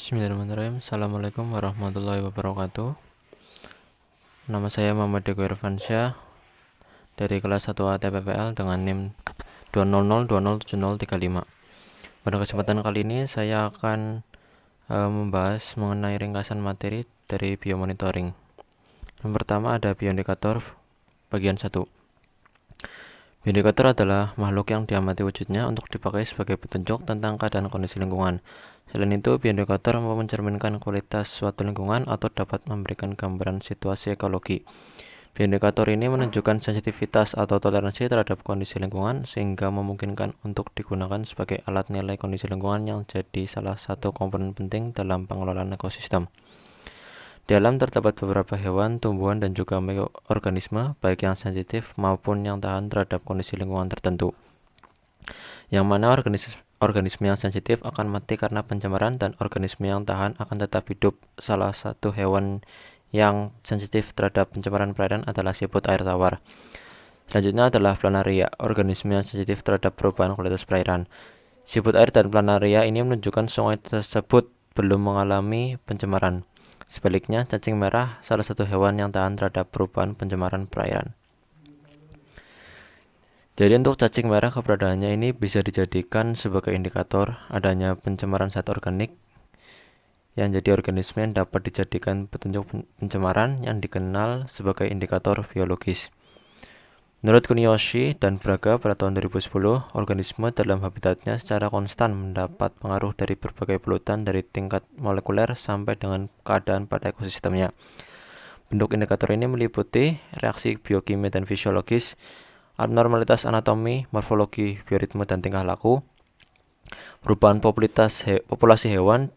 Bismillahirrahmanirrahim. Assalamualaikum warahmatullahi wabarakatuh. Nama saya Muhammad Deko Irfansyah dari kelas 1A TPPL dengan NIM 200207035. Pada kesempatan kali ini saya akan membahas mengenai ringkasan materi dari biomonitoring. Yang pertama ada bioindikator bagian 1. Bioindikator adalah makhluk yang diamati wujudnya untuk dipakai sebagai petunjuk tentang keadaan kondisi lingkungan. Selain itu, bioindikator mencerminkan kualitas suatu lingkungan atau dapat memberikan gambaran situasi ekologi. Bioindikator ini menunjukkan sensitivitas atau toleransi terhadap kondisi lingkungan sehingga memungkinkan untuk digunakan sebagai alat nilai kondisi lingkungan yang jadi salah satu komponen penting dalam pengelolaan ekosistem. Di alam terdapat beberapa hewan, tumbuhan, dan juga mikroorganisme, baik yang sensitif maupun yang tahan terhadap kondisi lingkungan tertentu. Yang mana organisme yang sensitif akan mati karena pencemaran dan organisme yang tahan akan tetap hidup. Salah satu hewan yang sensitif terhadap pencemaran perairan adalah siput air tawar. Selanjutnya adalah planaria, organisme yang sensitif terhadap perubahan kualitas perairan. Siput air dan planaria ini menunjukkan sungai tersebut belum mengalami pencemaran. Sebaliknya, cacing merah salah satu hewan yang tahan terhadap perubahan pencemaran perairan. Jadi untuk cacing merah keberadaannya ini bisa dijadikan sebagai indikator adanya pencemaran zat organik yang jadi organisme yang dapat dijadikan petunjuk pencemaran yang dikenal sebagai indikator biologis. Menurut Kuniyoshi dan Braga pada tahun 2010, organisme dalam habitatnya secara konstan mendapat pengaruh dari berbagai polutan dari tingkat molekuler sampai dengan keadaan pada ekosistemnya. Bentuk indikator ini meliputi reaksi biokimia dan fisiologis, abnormalitas anatomi, morfologi, bioritme, dan tingkah laku, perubahan populasi hewan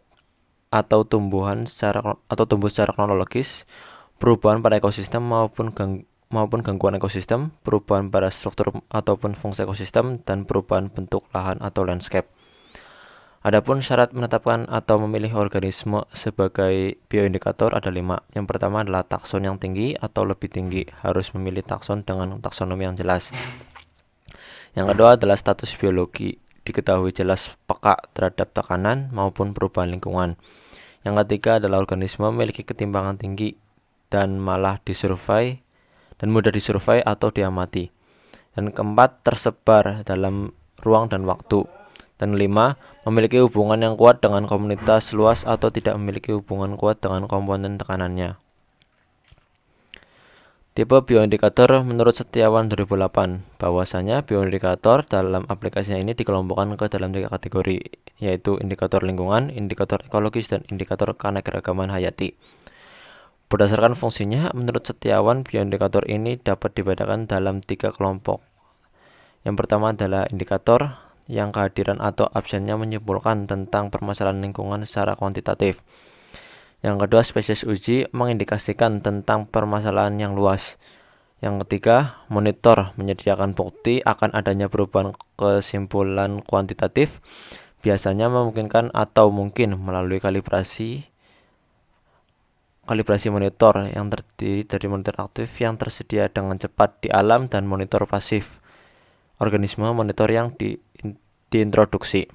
atau tumbuh secara kronologis, perubahan pada ekosistem maupun gangguan ekosistem, perubahan pada struktur ataupun fungsi ekosistem, dan perubahan bentuk lahan atau landscape. Adapun syarat menetapkan atau memilih organisme sebagai bioindikator ada 5. Yang pertama adalah takson yang tinggi atau lebih tinggi, harus memilih takson dengan taksonomi yang jelas. Yang kedua adalah status biologi, diketahui jelas peka terhadap tekanan maupun perubahan lingkungan. Yang ketiga adalah organisme memiliki ketimbangan tinggi dan mudah disurvei atau diamati. Dan keempat, tersebar dalam ruang dan waktu. Dan 5, memiliki hubungan yang kuat dengan komunitas luas atau tidak memiliki hubungan kuat dengan komponen tekanannya. Tipe bioindikator menurut Setiawan 2008, bahwasanya bioindikator dalam aplikasinya ini dikelompokkan ke dalam 3 kategori, yaitu indikator lingkungan, indikator ekologis, dan indikator keanekaragaman hayati. Berdasarkan fungsinya, menurut Setiawan, bioindikator ini dapat dibedakan dalam 3 kelompok. Yang pertama adalah indikator yang kehadiran atau absennya menyimpulkan tentang permasalahan lingkungan secara kuantitatif. Yang kedua, spesies uji mengindikasikan tentang permasalahan yang luas. Yang ketiga, monitor menyediakan bukti akan adanya perubahan kesimpulan kuantitatif, biasanya memungkinkan atau mungkin melalui kalibrasi monitor yang terdiri dari monitor aktif yang tersedia dengan cepat di alam dan monitor pasif, organisme monitor yang diintroduksi.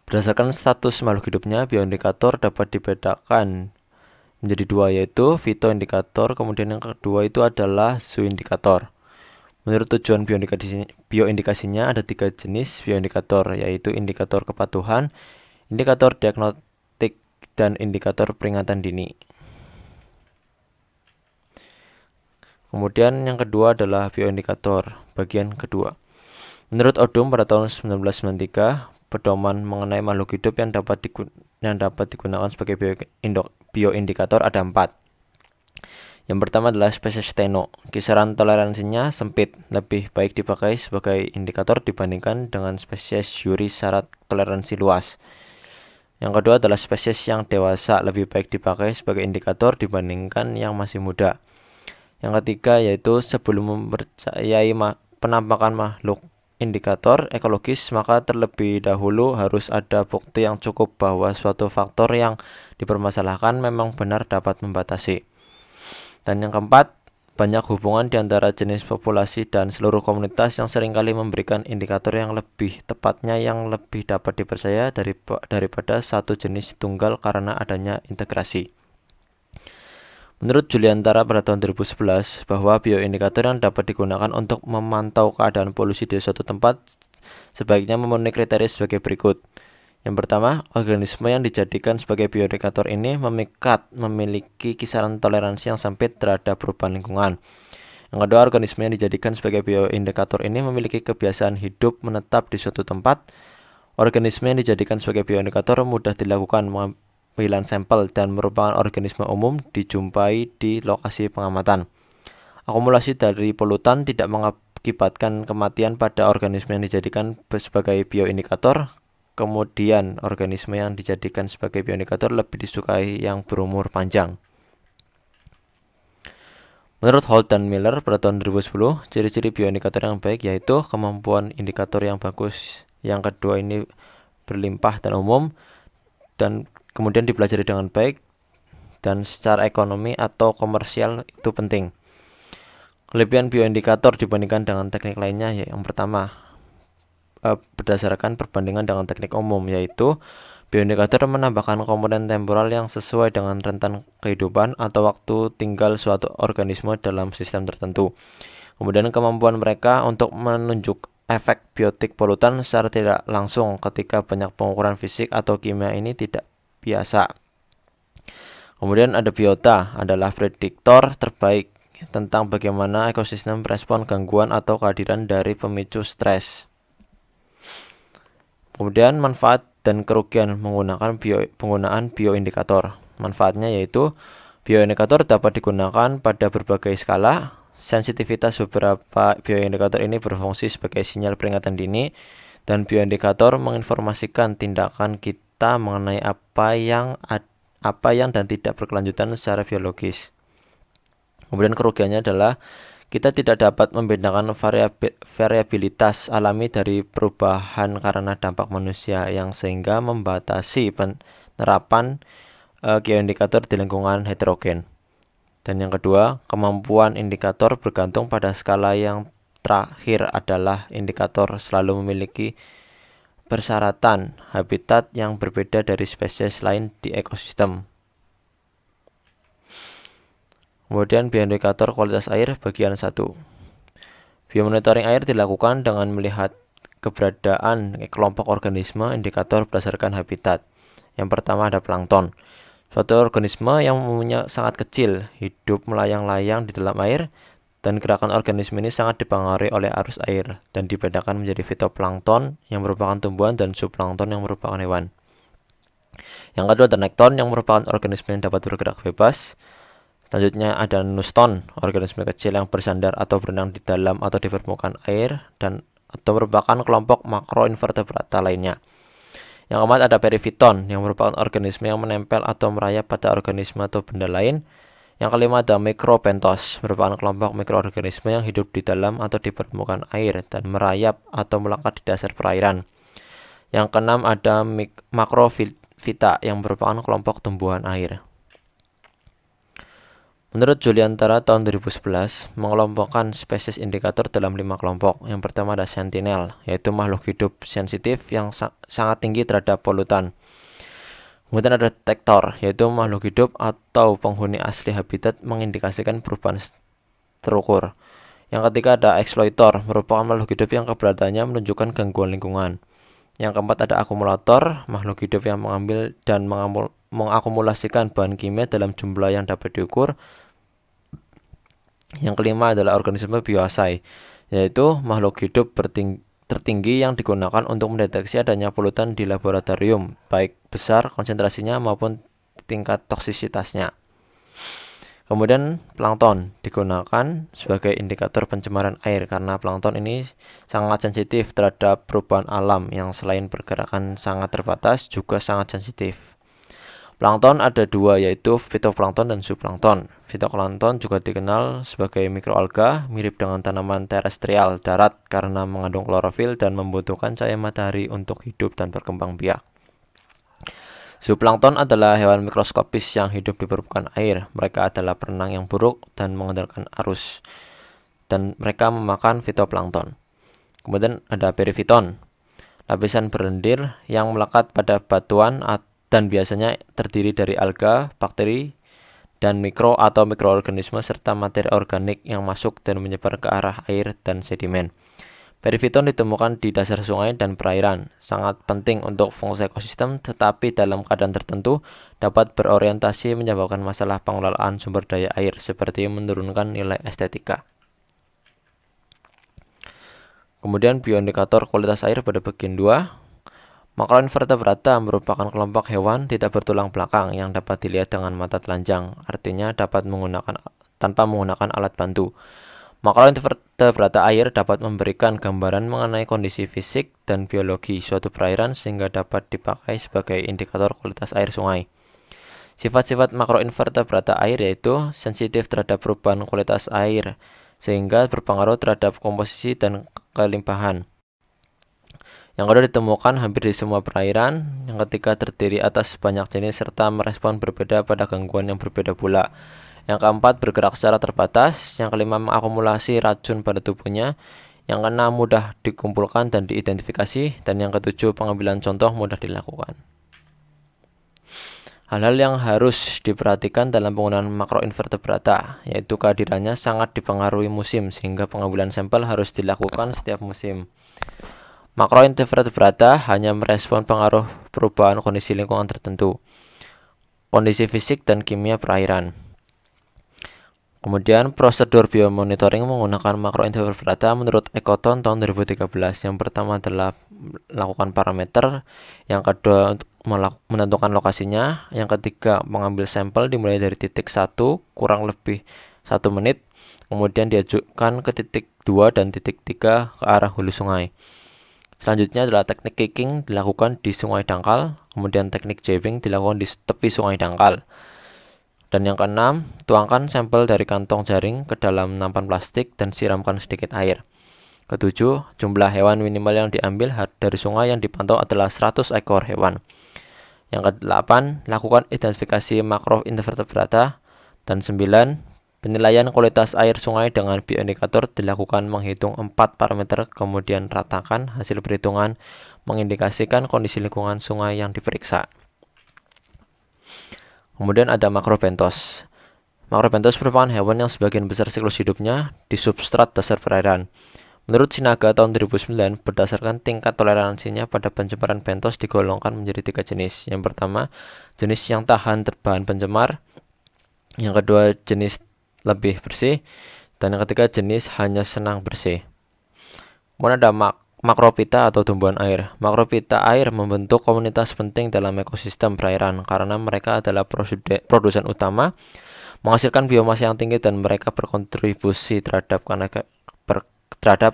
Berdasarkan status makhluk hidupnya, bioindikator dapat dibedakan menjadi 2, yaitu fitoindikator, kemudian yang kedua itu adalah zooindikator. Menurut tujuan bioindikasinya ada 3 jenis bioindikator, yaitu indikator kepatuhan, indikator diagnostik, dan indikator peringatan dini. Kemudian yang kedua adalah bioindikator bagian kedua. Menurut Odum pada tahun 1993, pedoman mengenai makhluk hidup yang dapat digunakan sebagai bioindikator ada 4. Yang pertama adalah spesies Steno. Kisaran toleransinya sempit, lebih baik dipakai sebagai indikator dibandingkan dengan spesies Yuri syarat toleransi luas. Yang kedua adalah spesies yang dewasa, lebih baik dipakai sebagai indikator dibandingkan yang masih muda. Yang ketiga yaitu sebelum mempercayai penampakan makhluk indikator ekologis, maka terlebih dahulu harus ada bukti yang cukup bahwa suatu faktor yang dipermasalahkan memang benar dapat membatasi. Dan yang keempat, banyak hubungan di antara jenis populasi dan seluruh komunitas yang seringkali memberikan indikator yang lebih tepatnya yang lebih dapat dipercaya daripada satu jenis tunggal karena adanya integrasi. Menurut Juliantara pada tahun 2011, bahwa bioindikator yang dapat digunakan untuk memantau keadaan polusi di suatu tempat sebaiknya memenuhi kriteria sebagai berikut. Yang pertama, organisme yang dijadikan sebagai bioindikator ini memiliki kisaran toleransi yang sempit terhadap perubahan lingkungan. Yang kedua, organisme yang dijadikan sebagai bioindikator ini memiliki kebiasaan hidup menetap di suatu tempat. Organisme yang dijadikan sebagai bioindikator mudah dilakukan pengambilan sampel dan merupakan organisme umum dijumpai di lokasi pengamatan. Akumulasi dari polutan tidak mengakibatkan kematian pada organisme yang dijadikan sebagai bioindikator. Kemudian, organisme yang dijadikan sebagai bioindikator lebih disukai yang berumur panjang. Menurut Holt dan Miller pada tahun 2010, ciri-ciri bioindikator yang baik yaitu kemampuan indikator yang bagus. Yang kedua ini berlimpah dan umum, dan kemudian dipelajari dengan baik, dan secara ekonomi atau komersial itu penting. Kelebihan bioindikator dibandingkan dengan teknik lainnya yang pertama, berdasarkan perbandingan dengan teknik umum, yaitu bioindikator menambahkan komponen temporal yang sesuai dengan rentan kehidupan atau waktu tinggal suatu organisme dalam sistem tertentu. Kemudian kemampuan mereka untuk menunjuk efek biotik polutan secara tidak langsung ketika banyak pengukuran fisik atau kimia ini tidak biasa. Kemudian ada biota, adalah prediktor terbaik tentang bagaimana ekosistem merespon gangguan atau kehadiran dari pemicu stres. Kemudian manfaat dan kerugian penggunaan bioindikator. Manfaatnya yaitu bioindikator dapat digunakan pada berbagai skala. Sensitivitas beberapa bioindikator ini berfungsi sebagai sinyal peringatan dini, dan bioindikator menginformasikan tindakan kita mengenai apa yang dan tidak berkelanjutan secara biologis. Kemudian kerugiannya adalah kita tidak dapat membedakan variabilitas alami dari perubahan karena dampak manusia yang sehingga membatasi penerapan bioindikator di lingkungan heterogen. Dan yang kedua, kemampuan indikator bergantung pada skala yang terakhir adalah indikator selalu memiliki persyaratan habitat yang berbeda dari spesies lain di ekosistem. Kemudian bioindikator kualitas air bagian 1. Biomonitoring air dilakukan dengan melihat keberadaan kelompok organisme indikator berdasarkan habitat. Yang pertama ada plankton. Suatu organisme yang umumnya sangat kecil, hidup melayang-layang di dalam air, dan gerakan organisme ini sangat dipengaruhi oleh arus air, dan dibedakan menjadi fitoplankton yang merupakan tumbuhan dan zooplankton yang merupakan hewan. Yang kedua ada nekton yang merupakan organisme yang dapat bergerak bebas. Selanjutnya ada nuston, organisme kecil yang bersandar atau berenang di dalam atau di permukaan air dan atau merupakan kelompok makroinvertebrata lainnya. Yang keempat ada perifiton yang merupakan organisme yang menempel atau merayap pada organisme atau benda lain. Yang kelima ada mikrobentos, merupakan kelompok mikroorganisme yang hidup di dalam atau di permukaan air dan merayap atau melekat di dasar perairan. Yang keenam ada makrofita yang merupakan kelompok tumbuhan air. Menurut Juliantara tahun 2011, mengelompokkan spesies indikator dalam 5 kelompok. Yang pertama ada sentinel, yaitu makhluk hidup sensitif yang sangat tinggi terhadap polutan. Kemudian ada detektor, yaitu makhluk hidup atau penghuni asli habitat mengindikasikan perubahan terukur. Yang ketiga ada eksploitor, merupakan makhluk hidup yang keberadaannya menunjukkan gangguan lingkungan. Yang keempat ada akumulator, makhluk hidup yang mengambil dan mengakumulasikan bahan kimia dalam jumlah yang dapat diukur. Yang kelima adalah organisme bioasai, yaitu makhluk hidup tertinggi yang digunakan untuk mendeteksi adanya polutan di laboratorium, baik besar konsentrasinya maupun tingkat toksisitasnya. Kemudian plankton digunakan sebagai indikator pencemaran air karena plankton ini sangat sensitif terhadap perubahan alam yang selain pergerakan sangat terbatas juga sangat sensitif. Plankton ada dua, yaitu fitoplankton dan zooplankton. Fitoplankton juga dikenal sebagai mikroalga, mirip dengan tanaman terestrial darat karena mengandung klorofil dan membutuhkan cahaya matahari untuk hidup dan berkembang biak. Zooplankton adalah hewan mikroskopis yang hidup di permukaan air. Mereka adalah perenang yang buruk dan mengandalkan arus, dan mereka memakan fitoplankton. Kemudian ada perifiton, lapisan berlendir yang melekat pada batuan dan biasanya terdiri dari alga, bakteri, dan mikro atau mikroorganisme serta materi organik yang masuk dan menyebar ke arah air dan sedimen. Perifiton ditemukan di dasar sungai dan perairan, sangat penting untuk fungsi ekosistem, tetapi dalam keadaan tertentu dapat berorientasi menyebabkan masalah pengelolaan sumber daya air, seperti menurunkan nilai estetika. Kemudian bioindikator kualitas air pada bagian 2. Makroinvertebrata merupakan kelompok hewan tidak bertulang belakang yang dapat dilihat dengan mata telanjang, artinya dapat tanpa menggunakan alat bantu. Makroinvertebrata air dapat memberikan gambaran mengenai kondisi fisik dan biologi suatu perairan sehingga dapat dipakai sebagai indikator kualitas air sungai. Sifat-sifat makroinvertebrata air yaitu sensitif terhadap perubahan kualitas air sehingga berpengaruh terhadap komposisi dan kelimpahan. Yang kedua, ditemukan hampir di semua perairan. Yang ketiga, terdiri atas banyak jenis serta merespon berbeda pada gangguan yang berbeda pula. Yang keempat, bergerak secara terbatas. Yang kelima, mengakumulasi racun pada tubuhnya. Yang keenam, mudah dikumpulkan dan diidentifikasi. Dan yang ketujuh, pengambilan contoh mudah dilakukan. Hal-hal yang harus diperhatikan dalam penggunaan makroinvertebrata, yaitu kehadirannya sangat dipengaruhi musim, sehingga pengambilan sampel harus dilakukan setiap musim. Makroinvertebrata hanya merespon pengaruh perubahan kondisi lingkungan tertentu, kondisi fisik dan kimia perairan. Kemudian prosedur biomonitoring menggunakan makroinvertebrata menurut Ekoton tahun 2013. Yang pertama adalah melakukan parameter, yang kedua menentukan lokasinya, yang ketiga mengambil sampel dimulai dari titik 1 kurang lebih 1 menit, kemudian diajukan ke titik 2 dan titik 3 ke arah hulu sungai. Selanjutnya adalah teknik kicking dilakukan di sungai dangkal, kemudian teknik jabbing dilakukan di tepi sungai dangkal. Dan yang keenam, tuangkan sampel dari kantong jaring ke dalam nampan plastik dan siramkan sedikit air. Ketujuh, jumlah hewan minimal yang diambil dari sungai yang dipantau adalah 100 ekor hewan. Yang kedelapan, lakukan identifikasi makroinvertebrata. Dan 9, penilaian kualitas air sungai dengan bioindikator dilakukan menghitung 4 parameter, kemudian ratakan hasil perhitungan mengindikasikan kondisi lingkungan sungai yang diperiksa. Kemudian ada makrobentos. Makrobentos merupakan hewan yang sebagian besar siklus hidupnya di substrat dasar perairan. Menurut Sinaga tahun 2009, berdasarkan tingkat toleransinya pada pencemaran bentos digolongkan menjadi 3 jenis. Yang pertama, jenis yang tahan bahan pencemar. Yang kedua, jenis lebih bersih. Dan yang ketiga, jenis hanya senang bersih. Kemudian ada makropita atau tumbuhan air. Makropita air membentuk komunitas penting dalam ekosistem perairan karena mereka adalah produsen utama, menghasilkan biomasa yang tinggi dan mereka berkontribusi terhadap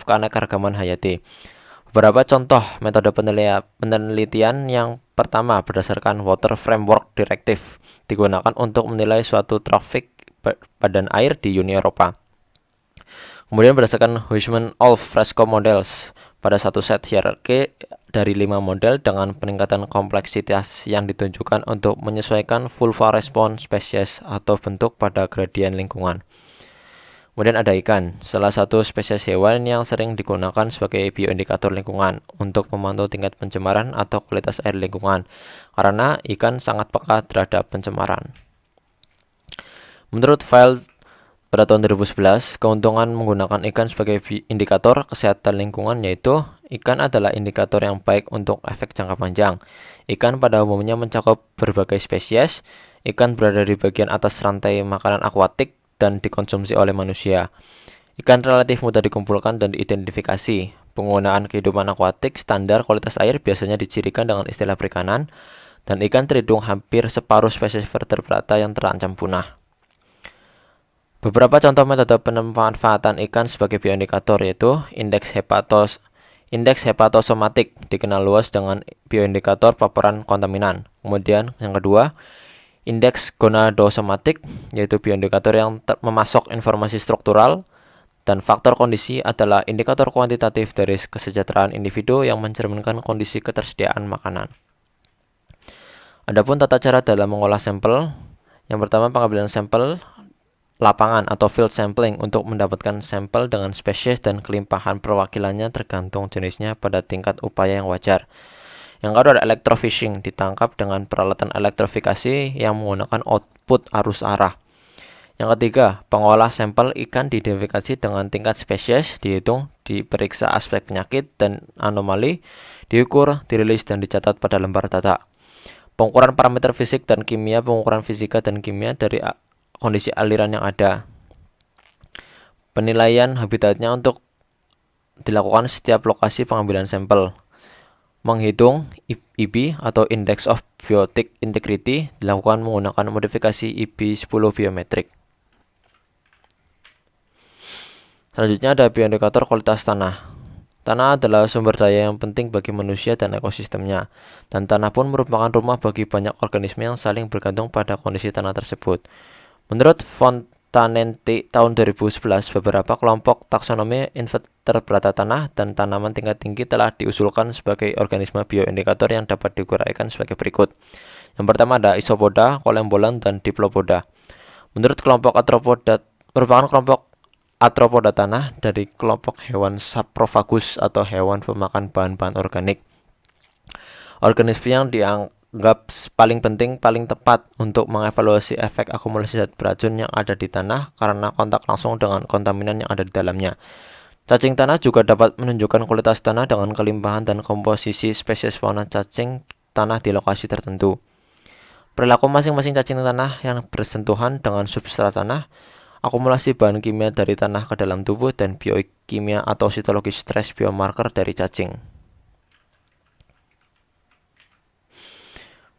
keanekaragaman hayati. Beberapa contoh metode penelitian: yang pertama, berdasarkan Water Framework Directive, digunakan untuk menilai suatu trafik badan air di Uni Eropa. Kemudian berdasarkan Huisman-Olff Fresco Models, pada satu set hierarki dari 5 model dengan peningkatan kompleksitas yang ditunjukkan untuk menyesuaikan vulva respons spesies atau bentuk pada gradien lingkungan. Kemudian ada ikan, salah satu spesies hewan yang sering digunakan sebagai bioindikator lingkungan untuk memantau tingkat pencemaran atau kualitas air lingkungan, karena ikan sangat peka terhadap pencemaran. Menurut file pada tahun 2011, keuntungan menggunakan ikan sebagai indikator kesehatan lingkungan yaitu ikan adalah indikator yang baik untuk efek jangka panjang. Ikan pada umumnya mencakup berbagai spesies. Ikan berada di bagian atas rantai makanan akuatik dan dikonsumsi oleh manusia. Ikan relatif mudah dikumpulkan dan diidentifikasi. Penggunaan kehidupan akuatik standar kualitas air biasanya dicirikan dengan istilah perikanan, dan ikan terhitung hampir separuh spesies vertebrata yang terancam punah. Beberapa contoh metode pemanfaatan ikan sebagai bioindikator yaitu indeks hepatosomatik, dikenal luas dengan bioindikator paparan kontaminan. Kemudian yang kedua, indeks gonadosomatik, yaitu bioindikator yang memasok informasi struktural, dan faktor kondisi adalah indikator kuantitatif dari kesejahteraan individu yang mencerminkan kondisi ketersediaan makanan. Adapun tata cara dalam mengolah sampel, yang pertama pengambilan sampel lapangan atau field sampling untuk mendapatkan sampel dengan spesies dan kelimpahan perwakilannya tergantung jenisnya pada tingkat upaya yang wajar. Yang kedua ada electrofishing, ditangkap dengan peralatan elektrifikasi yang menggunakan output arus arah. Yang ketiga, pengolah sampel ikan diidentifikasi dengan tingkat spesies, dihitung, diperiksa aspek penyakit dan anomali, diukur, dirilis dan dicatat pada lembar data. Pengukuran parameter fisik dan kimia, pengukuran fisika dan kimia dari kondisi aliran yang ada. Penilaian habitatnya untuk dilakukan setiap lokasi pengambilan sampel. Menghitung IB atau Index of Biotic Integrity dilakukan menggunakan modifikasi IB10 biometrik. Selanjutnya ada bioindikator kualitas tanah. Tanah adalah sumber daya yang penting bagi manusia dan ekosistemnya, dan tanah pun merupakan rumah bagi banyak organisme yang saling bergantung pada kondisi tanah tersebut. Menurut Fontanenti tahun 2011, beberapa kelompok taksonomi invertebrata tanah dan tanaman tingkat tinggi telah diusulkan sebagai organisme bioindikator yang dapat diuraikan sebagai berikut. Yang pertama ada Isopoda, Kolembolan, dan Diplopoda. Menurut kelompok Arthropoda, merupakan kelompok Arthropoda tanah dari kelompok hewan saprofagus atau hewan pemakan bahan-bahan organik. Organisme yang dianggap paling penting, paling tepat untuk mengevaluasi efek akumulasi zat beracun yang ada di tanah karena kontak langsung dengan kontaminan yang ada di dalamnya. Cacing tanah juga dapat menunjukkan kualitas tanah dengan kelimpahan dan komposisi spesies fauna cacing tanah di lokasi tertentu. Perilaku masing-masing cacing tanah yang bersentuhan dengan substrat tanah, akumulasi bahan kimia dari tanah ke dalam tubuh, dan biokimia atau sitologis stres biomarker dari cacing.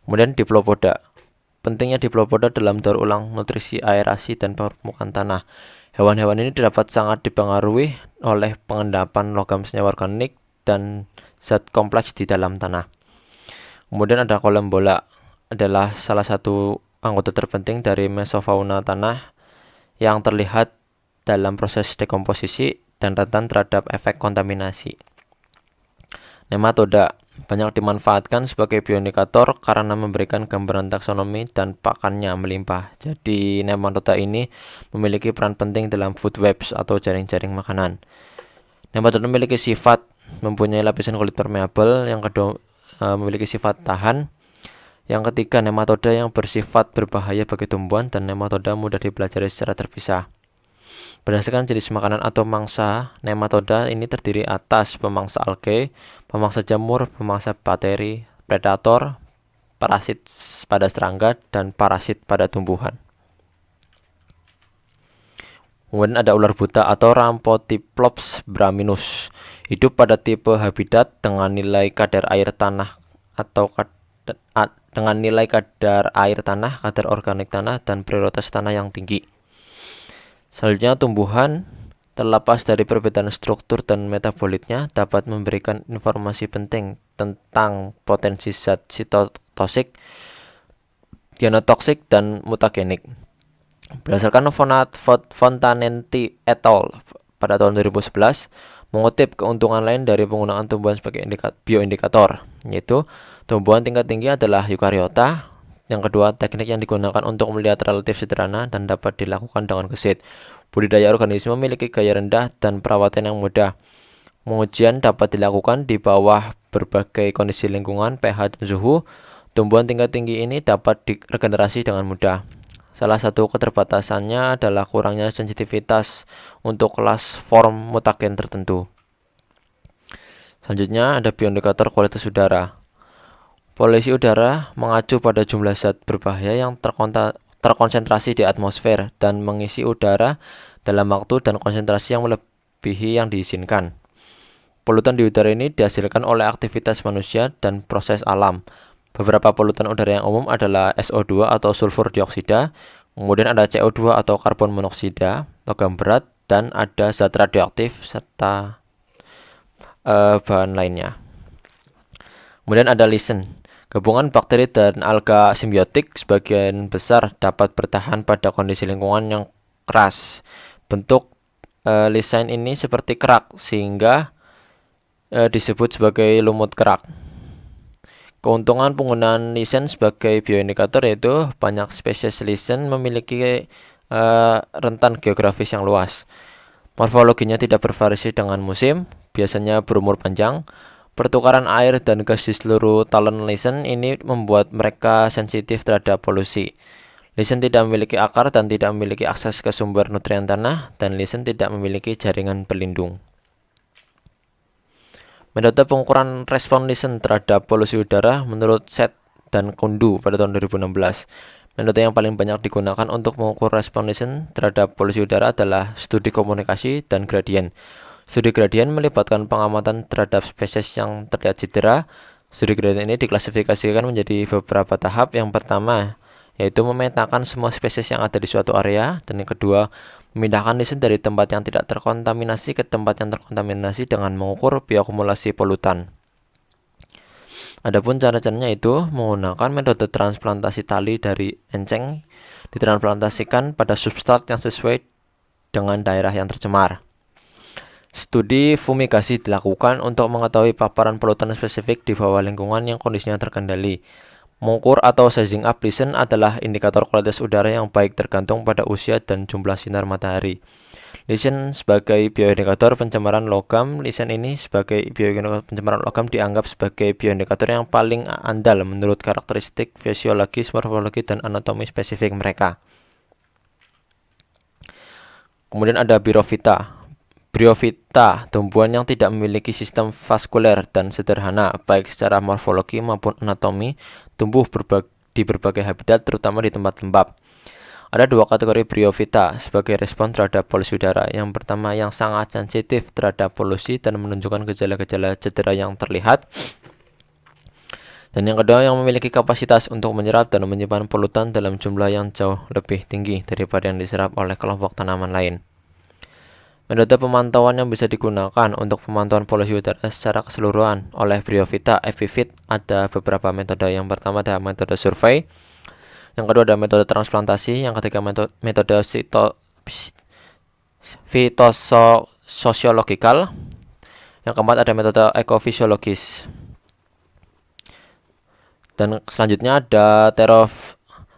Kemudian Diplopoda. Pentingnya Diplopoda dalam daur ulang nutrisi, aerasi, dan permukaan tanah. Hewan-hewan ini dapat sangat dipengaruhi oleh pengendapan logam senyawa organik dan zat kompleks di dalam tanah. Kemudian ada Kolembola, adalah salah satu anggota terpenting dari mesofauna tanah yang terlihat dalam proses dekomposisi dan rentan terhadap efek kontaminasi. Nematoda banyak dimanfaatkan sebagai bioindikator karena memberikan gambaran taksonomi dan pakannya melimpah. Jadi nematoda ini memiliki peran penting dalam food webs atau jaring-jaring makanan. Nematoda memiliki sifat mempunyai lapisan kulit permeabel, yang kedua memiliki sifat tahan. Yang ketiga, nematoda yang bersifat berbahaya bagi tumbuhan, dan nematoda mudah dipelajari secara terpisah. Berdasarkan jenis makanan atau mangsa, nematoda ini terdiri atas pemangsa algae, pemangsa jamur, pemangsa bakteri, predator, parasit pada serangga, dan parasit pada tumbuhan. Kemudian ada ular buta atau Rhampotiplops braminus. Hidup pada tipe habitat dengan nilai kadar air tanah atau dengan nilai kadar air tanah, kadar organik tanah, dan prioritas tanah yang tinggi. Selanjutnya tumbuhan, terlepas dari perbedaan struktur dan metabolitnya, dapat memberikan informasi penting tentang potensi zat sitotoksik, genotoksik, dan mutagenik. Berdasarkan Fontanenti et al. Pada tahun 2011, mengutip keuntungan lain dari penggunaan tumbuhan sebagai bioindikator, yaitu tumbuhan tingkat tinggi adalah eukariota. Yang kedua, teknik yang digunakan untuk melihat relatif sederhana dan dapat dilakukan dengan gesit. Budidaya organisme memiliki gaya rendah dan perawatan yang mudah. Pengujian dapat dilakukan di bawah berbagai kondisi lingkungan, pH, dan suhu. Tumbuhan tingkat tinggi ini dapat diregenerasi dengan mudah. Salah satu keterbatasannya adalah kurangnya sensitivitas untuk kelas form mutagen tertentu. Selanjutnya ada bioindikator kualitas udara. Polusi udara mengacu pada jumlah zat berbahaya yang terkonsentrasi di atmosfer dan mengisi udara dalam waktu dan konsentrasi yang melebihi yang diizinkan. Polutan di udara ini dihasilkan oleh aktivitas manusia dan proses alam. Beberapa polutan udara yang umum adalah SO2 atau sulfur dioksida, kemudian ada CO2 atau karbon monoksida, logam berat, dan ada zat radioaktif serta bahan lainnya. Kemudian ada lisen. Gabungan bakteri dan alga simbiotik sebagian besar dapat bertahan pada kondisi lingkungan yang keras. Bentuk lisen ini seperti kerak sehingga disebut sebagai lumut kerak. Keuntungan penggunaan lisen sebagai bioindikator yaitu banyak spesies lisen memiliki rentan geografis yang luas. Morfologinya tidak bervariasi dengan musim, biasanya berumur panjang. Pertukaran air dan gas di seluruh talen lisen ini membuat mereka sensitif terhadap polusi. Lisen tidak memiliki akar dan tidak memiliki akses ke sumber nutrien tanah, dan lisen tidak memiliki jaringan pelindung. Metode pengukuran respon lisen terhadap polusi udara menurut Set dan Kundu pada tahun 2016. Metode yang paling banyak digunakan untuk mengukur respon lisen terhadap polusi udara adalah studi komunikasi dan gradien. Studi gradien melibatkan pengamatan terhadap spesies yang terlihat cedera. Studi gradien ini diklasifikasikan menjadi beberapa tahap. Yang pertama, yaitu memetakan semua spesies yang ada di suatu area, dan yang kedua, memindahkan lisen dari tempat yang tidak terkontaminasi ke tempat yang terkontaminasi dengan mengukur bioakumulasi polutan. Adapun cara-caranya itu menggunakan metode transplantasi tali dari enceng, ditransplantasikan pada substrat yang sesuai dengan daerah yang tercemar. Studi fumigasi dilakukan untuk mengetahui paparan polutan spesifik di bawah lingkungan yang kondisinya terkendali. Mengukur atau sizing up lisen adalah indikator kualitas udara yang baik tergantung pada usia dan jumlah sinar matahari. Lisen sebagai bioindikator pencemaran logam. Lisen ini sebagai bioindikator pencemaran logam dianggap sebagai bioindikator yang paling andal menurut karakteristik fisiologis, morfologi, dan anatomi spesifik mereka. Kemudian ada Bryophyta. Bryophyta, tumbuhan yang tidak memiliki sistem vaskuler dan sederhana, baik secara morfologi maupun anatomi, tumbuh di berbagai habitat, terutama di tempat lembab. Ada dua kategori Bryophyta sebagai respon terhadap polusi udara. Yang pertama, yang sangat sensitif terhadap polusi dan menunjukkan gejala-gejala cedera yang terlihat. Dan yang kedua, yang memiliki kapasitas untuk menyerap dan menyimpan polutan dalam jumlah yang jauh lebih tinggi daripada yang diserap oleh kelompok tanaman lain. Metode pemantauan yang bisa digunakan untuk pemantauan polusi udara secara keseluruhan oleh Bryophyta epiphyt ada beberapa metode. Yang pertama ada metode survei, yang kedua ada metode transplantasi, yang ketiga metode fitososiologikal, yang keempat ada metode ekofisiologis. Dan selanjutnya ada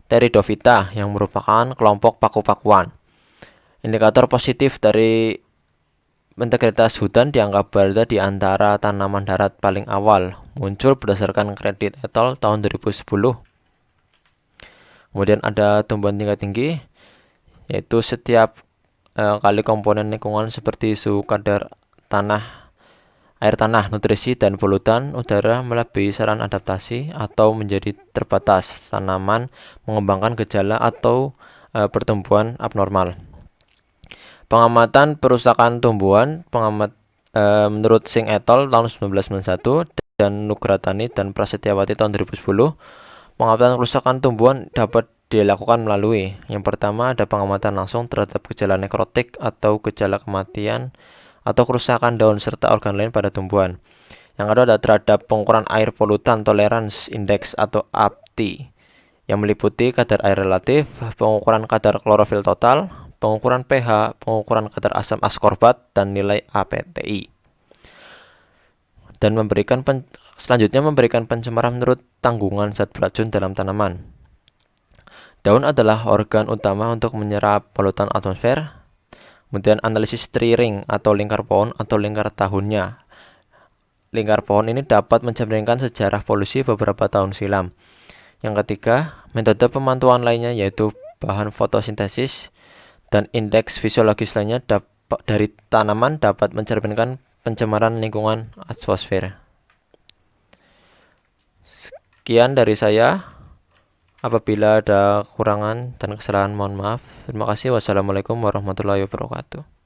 Pteridophyta yang merupakan kelompok paku-pakuan. Indikator positif dari integritas hutan dianggap berada di antara tanaman darat paling awal, muncul berdasarkan kredit et al. Tahun 2010. Kemudian ada tumbuhan tingkat tinggi, yaitu setiap kali komponen lingkungan seperti suhu, kadar tanah, air tanah, nutrisi, dan polutan udara melebihi saran adaptasi atau menjadi terbatas, tanaman mengembangkan gejala atau pertumbuhan abnormal. Pengamatan perusakan tumbuhan, menurut Singh et al. Tahun 1991 dan Nugratani dan Prasetyawati tahun 2010, pengamatan kerusakan tumbuhan dapat dilakukan melalui yang pertama ada pengamatan langsung terhadap gejala nekrotik atau gejala kematian atau kerusakan daun serta organ lain pada tumbuhan. Yang kedua ada terhadap pengukuran air polutan tolerance index atau APTI yang meliputi kadar air relatif, pengukuran kadar klorofil total, pengukuran pH, pengukuran kadar asam askorbat, dan nilai APTI. Dan selanjutnya memberikan pencemaran menurut tanggungan zat beracun dalam tanaman. Daun adalah organ utama untuk menyerap polutan atmosfer. Kemudian analisis tree ring atau lingkar pohon atau lingkar tahunnya. Lingkar pohon ini dapat mencerminkan sejarah polusi beberapa tahun silam. Yang ketiga, metode pemantauan lainnya yaitu bahan fotosintesis dan indeks fisiologis lainnya dari tanaman dapat mencerminkan pencemaran lingkungan atmosfer. Sekian dari saya. Apabila ada kekurangan dan kesalahan mohon maaf. Terima kasih. Wassalamualaikum warahmatullahi wabarakatuh.